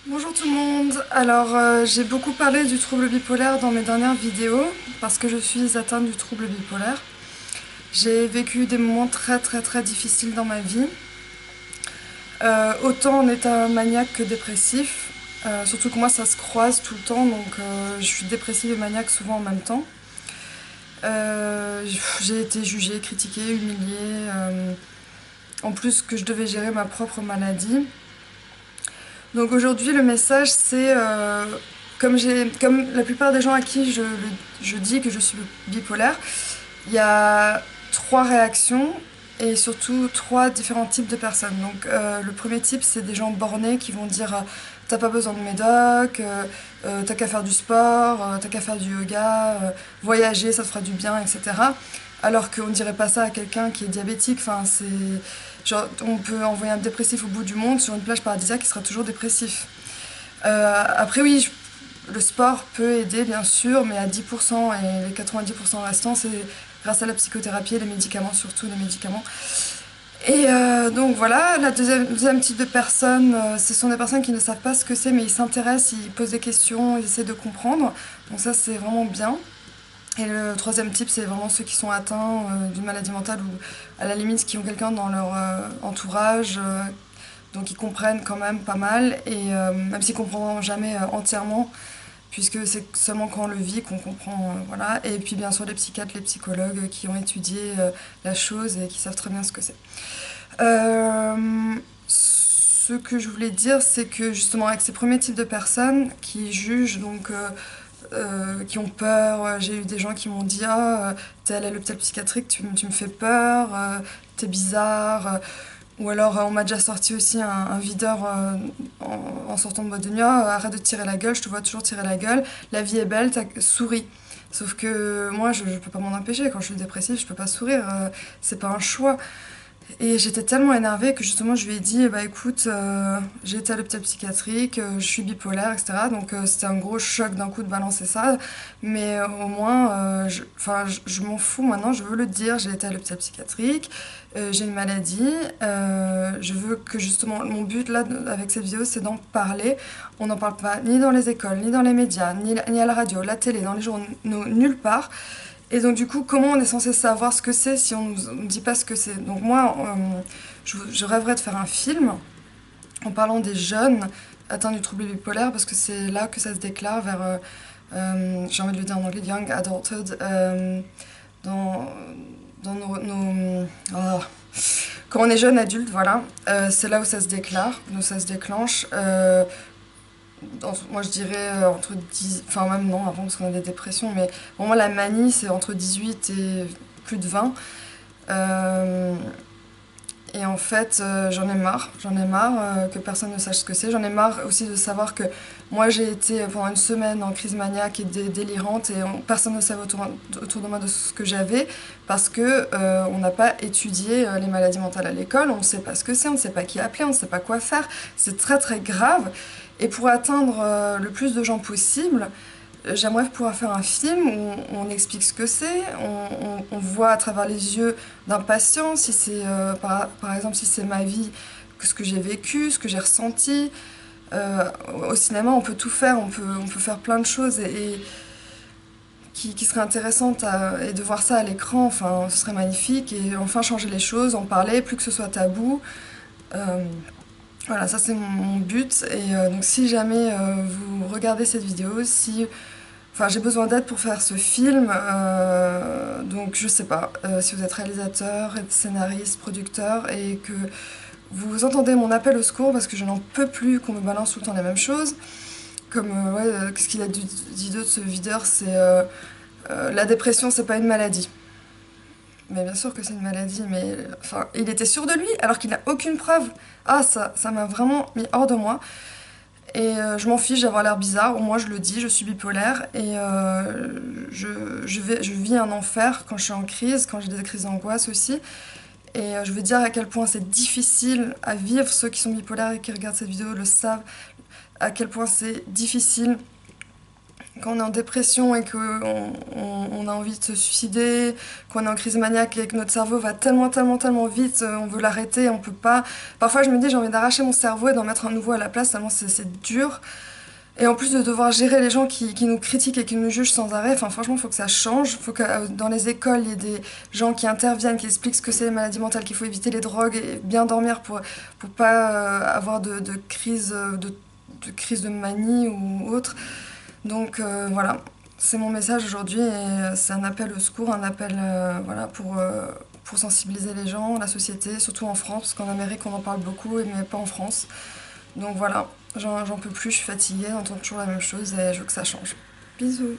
Bonjour tout le monde. Alors j'ai beaucoup parlé du trouble bipolaire dans mes dernières vidéos parce que je suis atteinte du trouble bipolaire. J'ai vécu des moments très difficiles dans ma vie, autant en état maniaque que dépressif. Surtout que moi ça se croise tout le temps, donc je suis dépressive et maniaque souvent en même temps. J'ai été jugée, critiquée, humiliée, en plus que je devais gérer ma propre maladie. Donc aujourd'hui, le message, c'est comme la plupart des gens à qui je dis que je suis bipolaire, il y a trois réactions et surtout trois différents types de personnes. Donc le premier type, c'est des gens bornés qui vont dire t'as pas besoin de médoc, t'as qu'à faire du sport, t'as qu'à faire du yoga, voyager, ça te fera du bien, etc. Alors qu'on ne dirait pas ça à quelqu'un qui est diabétique. Enfin, c'est genre, on peut envoyer un dépressif au bout du monde sur une plage paradisiaque, il sera toujours dépressif. Après, oui, le sport peut aider, bien sûr, mais à 10% et les 90% restants, c'est grâce à la psychothérapie et les médicaments, surtout les médicaments. Et donc voilà, la deuxième type de personnes, ce sont des personnes qui ne savent pas ce que c'est, mais ils s'intéressent, ils posent des questions, ils essaient de comprendre. Donc ça, c'est vraiment bien. Et le troisième type, c'est vraiment ceux qui sont atteints d'une maladie mentale ou à la limite qui ont quelqu'un dans leur entourage, donc ils comprennent quand même pas mal, et même s'ils ne comprendront jamais entièrement, puisque c'est seulement quand on le vit qu'on comprend. Voilà. Et puis bien sûr les psychiatres, les psychologues qui ont étudié la chose et qui savent très bien ce que c'est. Ce que je voulais dire, c'est que justement avec ces premiers types de personnes qui jugent, donc qui ont peur. J'ai eu des gens qui m'ont dit ah, t'es allé à l'hôpital psychiatrique, tu me fais peur, t'es bizarre. Ou alors on m'a déjà sorti aussi un videur en sortant de boîte de nuit, ah, arrête de te tirer la gueule, je te vois toujours tirer la gueule, la vie est belle, souris. Sauf que moi je peux pas m'en empêcher, quand je suis dépressive je peux pas sourire, c'est pas un choix. Et j'étais tellement énervée que justement je lui ai dit bah écoute, j'ai été à l'hôpital psychiatrique, je suis bipolaire, etc. Donc c'était un gros choc d'un coup de balancer ça. Mais au moins, je m'en fous maintenant, je veux le dire, j'ai été à l'hôpital psychiatrique, j'ai une maladie. Je veux que justement, mon but là avec cette vidéo c'est d'en parler. On n'en parle pas ni dans les écoles, ni dans les médias, ni à la radio, la télé, dans les journaux, nulle part. Et donc du coup, comment on est censé savoir ce que c'est si on ne dit pas ce que c'est? Donc moi, je rêverais de faire un film en parlant des jeunes atteints du trouble bipolaire parce que c'est là que ça se déclare vers, j'ai envie de le dire en anglais, young adulthood, dans, dans oh. Quand on est jeune adulte, voilà, c'est là où ça se déclare, où ça se déclenche. Moi je dirais entre 10, enfin même non avant parce qu'on a des dépressions, mais pour moi la manie c'est entre 18 et plus de 20. Euh, et en fait j'en ai marre que personne ne sache ce que c'est, j'en ai marre aussi de savoir que moi j'ai été pendant une semaine en crise maniaque et délirante et personne ne savait autour de moi de ce que j'avais parce que on n'a pas étudié les maladies mentales à l'école, on ne sait pas ce que c'est, on ne sait pas qui appeler, on ne sait pas quoi faire, c'est très grave. Et pour atteindre le plus de gens possible, j'aimerais pouvoir faire un film où on explique ce que c'est, on voit à travers les yeux d'un patient, si c'est par exemple si c'est ma vie, ce que j'ai vécu, ce que j'ai ressenti. Euh, Au cinéma, on peut tout faire, on peut faire plein de choses qui seraient intéressantes et de voir ça à l'écran, enfin, ce serait magnifique. Et enfin changer les choses, en parler, plus que ce soit tabou. Euh, voilà, ça c'est mon but. Et donc si jamais vous regardez cette vidéo, si enfin, j'ai besoin d'aide pour faire ce film, donc je sais pas si vous êtes réalisateur, scénariste, producteur et que vous entendez mon appel au secours parce que je n'en peux plus qu'on me balance tout le temps les mêmes choses. Comme, qu'est-ce qu'il a dit d'autre ce videur, c'est la dépression c'est pas une maladie. Mais bien sûr que c'est une maladie, mais enfin, il était sûr de lui alors qu'il n'a aucune preuve. Ah, ça m'a vraiment mis hors de moi. Et je m'en fiche d'avoir l'air bizarre, au moins je le dis, je suis bipolaire et je vis un enfer quand je suis en crise, quand j'ai des crises d'angoisse aussi. Et je veux dire à quel point c'est difficile à vivre, ceux qui sont bipolaires et qui regardent cette vidéo le savent, à quel point c'est difficile quand on est en dépression et qu'on a envie de se suicider, qu'on est en crise maniaque et que notre cerveau va tellement vite, on veut l'arrêter, on peut pas. Parfois je me dis j'ai envie d'arracher mon cerveau et d'en mettre un nouveau à la place, tellement c'est dur. Et en plus de devoir gérer les gens qui nous critiquent et qui nous jugent sans arrêt, enfin franchement, il faut que ça change. Il faut que dans les écoles, il y ait des gens qui interviennent, qui expliquent ce que c'est les maladies mentales, qu'il faut éviter les drogues et bien dormir pour pas avoir de crise de manie ou autre. Donc voilà, c'est mon message aujourd'hui et c'est un appel au secours, un appel voilà, pour sensibiliser les gens, la société, surtout en France, parce qu'en Amérique on en parle beaucoup, mais pas en France. Donc voilà, j'en peux plus, je suis fatiguée d'entendre toujours la même chose et je veux que ça change. Bisous.